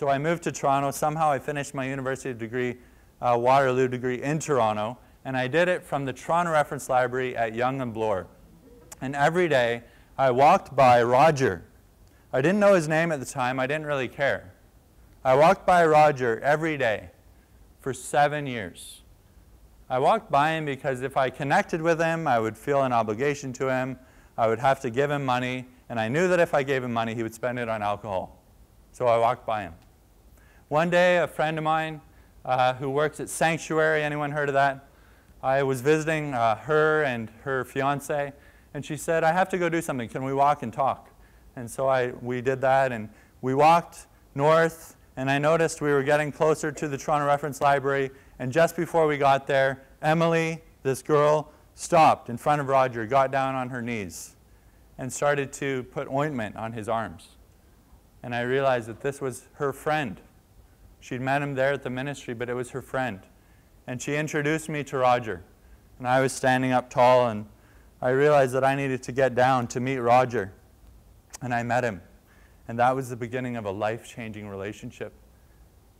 So I moved to Toronto. Somehow I finished my university degree, Waterloo degree in Toronto, and I did it from the Toronto Reference Library at Yonge and Bloor. And every day I walked by Roger. I didn't know his name at the time. I didn't really care. I walked by Roger every day for 7 years. I walked by him because if I connected with him, I would feel an obligation to him. I would have to give him money, and I knew that if I gave him money, he would spend it on alcohol. So I walked by him. One day, a friend of mine who works at Sanctuary, anyone heard of that? I was visiting her and her fiance, and she said, I have to go do something. Can we walk and talk? And so we did that, and we walked north, and I noticed we were getting closer to the Toronto Reference Library, and just before we got there, Emily, this girl, stopped in front of Roger, got down on her knees, and started to put ointment on his arms. And I realized that this was her friend. She'd met him there at the ministry, but it was her friend. And she introduced me to Roger. And I was standing up tall, and I realized that I needed to get down to meet Roger. And I met him. And that was the beginning of a life-changing relationship.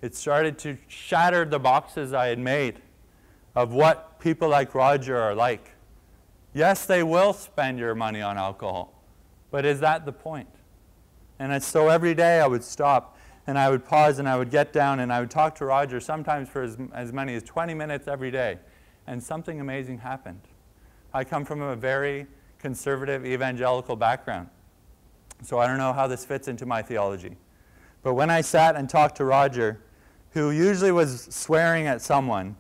It started to shatter the boxes I had made of what people like Roger are like. Yes, they will spend your money on alcohol, but is that the point? And so every day I would stop, and I would pause, and I would get down, and I would talk to Roger, sometimes for as many as 20 minutes every day, and something amazing happened. I come from a very conservative evangelical background, so I don't know how this fits into my theology. But when I sat and talked to Roger, who usually was swearing at someone,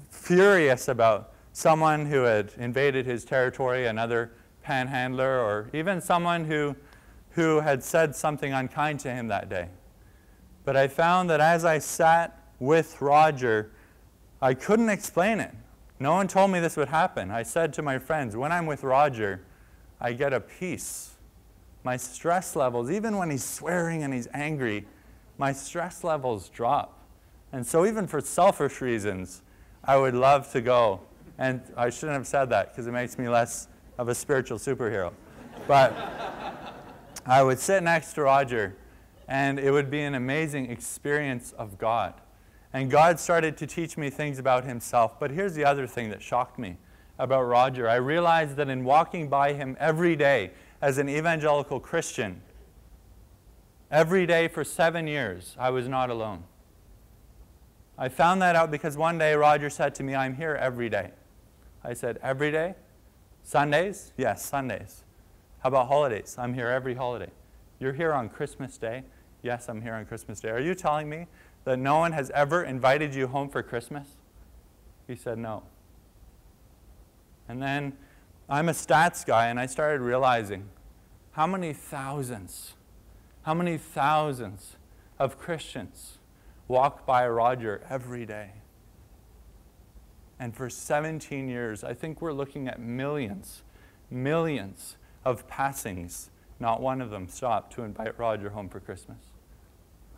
furious about someone who had invaded his territory, another panhandler, or even someone who had said something unkind to him that day. But I found that as I sat with Roger, I couldn't explain it. No one told me this would happen. I said to my friends, when I'm with Roger, I get a peace. My stress levels, even when he's swearing and he's angry, my stress levels drop. And so even for selfish reasons, I would love to go. And I shouldn't have said that because it makes me less of a spiritual superhero. But I would sit next to Roger, and it would be an amazing experience of God. And God started to teach me things about himself. But here's the other thing that shocked me about Roger. I realized that in walking by him every day as an evangelical Christian, every day for 7 years, I was not alone. I found that out because one day Roger said to me, I'm here every day. I said, every day? Sundays? Yes, Sundays. How about holidays? I'm here every holiday. You're here on Christmas Day? Yes, I'm here on Christmas Day. Are you telling me that no one has ever invited you home for Christmas? He said, no. And then I'm a stats guy, and I started realizing how many thousands of Christians walk by Roger every day. And for 17 years, I think we're looking at millions of passings. Not one of them stopped to invite Roger home for Christmas.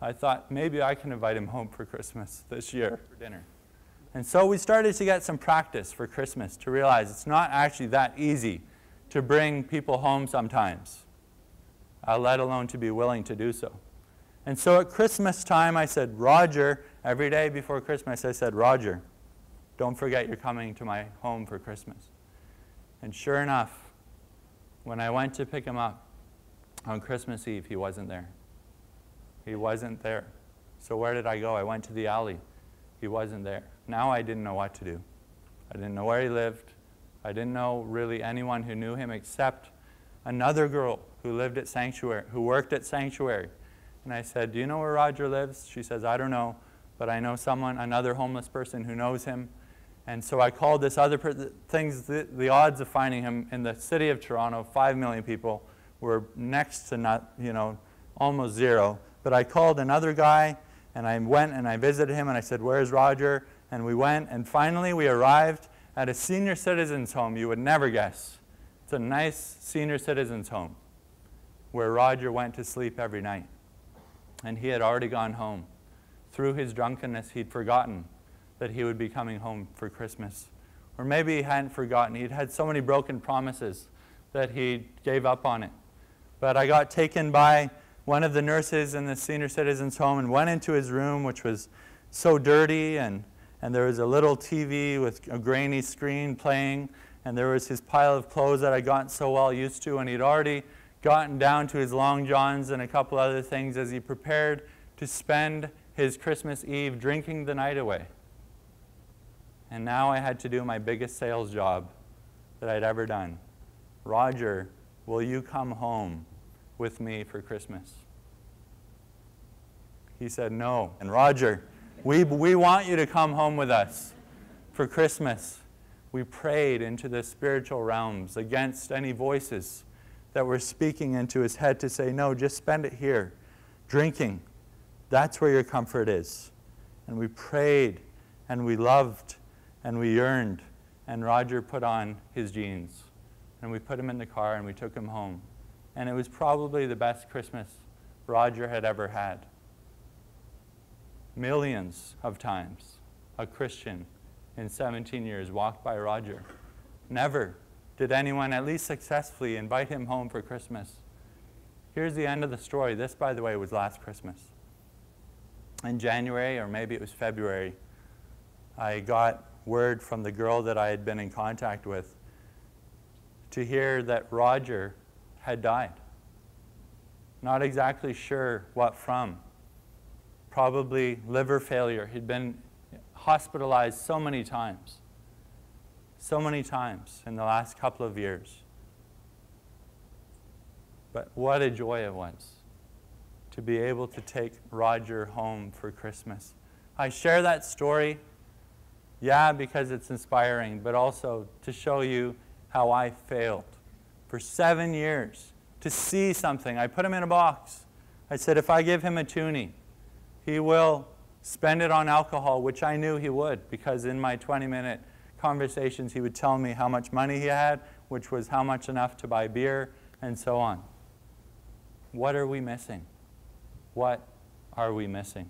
I thought maybe I can invite him home for Christmas this year for dinner. And so we started to get some practice for Christmas to realize it's not actually that easy to bring people home sometimes, let alone to be willing to do so. And so at Christmas time, I said, Roger, every day before Christmas, I said, Roger, don't forget you're coming to my home for Christmas. And sure enough, when I went to pick him up on Christmas Eve, he wasn't there. He wasn't there. So where did I go? I went to the alley. He wasn't there. Now I didn't know what to do. I didn't know where he lived. I didn't know really anyone who knew him except another girl who lived at Sanctuary, who worked at Sanctuary. And I said, do you know where Roger lives? She says, I don't know, but I know someone, another homeless person who knows him. And so I called this other person. The odds of finding him in the city of Toronto, 5 million people, were next to almost zero. But I called another guy, and I went and I visited him, and I said, where's Roger? And we went, and finally we arrived at a senior citizens home you would never guess. It's a nice senior citizens home where Roger went to sleep every night. And he had already gone home. Through his drunkenness, he'd forgotten that he would be coming home for Christmas. Or maybe he hadn't forgotten. He'd had so many broken promises that he gave up on it. But I got taken by one of the nurses in the senior citizens home and went into his room, which was so dirty, and there was a little TV with a grainy screen playing, and there was his pile of clothes that I'd gotten so well used to, and he'd already gotten down to his long johns and a couple other things as he prepared to spend his Christmas Eve drinking the night away. And now I had to do my biggest sales job that I'd ever done. Roger, will you come home with me for Christmas? He said no. And Roger, we want you to come home with us for Christmas. We prayed into the spiritual realms against any voices that were speaking into his head to say, no, just spend it here, drinking. That's where your comfort is. And we prayed, and we loved, and we yearned. And Roger put on his jeans, and we put him in the car, and we took him home. And it was probably the best Christmas Roger had ever had. Millions of times a Christian in 17 years walked by Roger. Never did anyone, at least successfully, invite him home for Christmas. Here's the end of the story. This, by the way, was last Christmas. In January, or maybe it was February, I got word from the girl that I had been in contact with to hear that Roger had died. Not exactly sure what from. Probably liver failure. He'd been hospitalized so many times in the last couple of years. But what a joy it was to be able to take Roger home for Christmas. I share that story, yeah, because it's inspiring, but also to show you how I failed for 7 years to see something. I put him in a box. I said, if I give him a toonie, he will spend it on alcohol, which I knew he would, because in my 20-minute conversations, he would tell me how much money he had, which was how much enough to buy beer, and so on. What are we missing? What are we missing?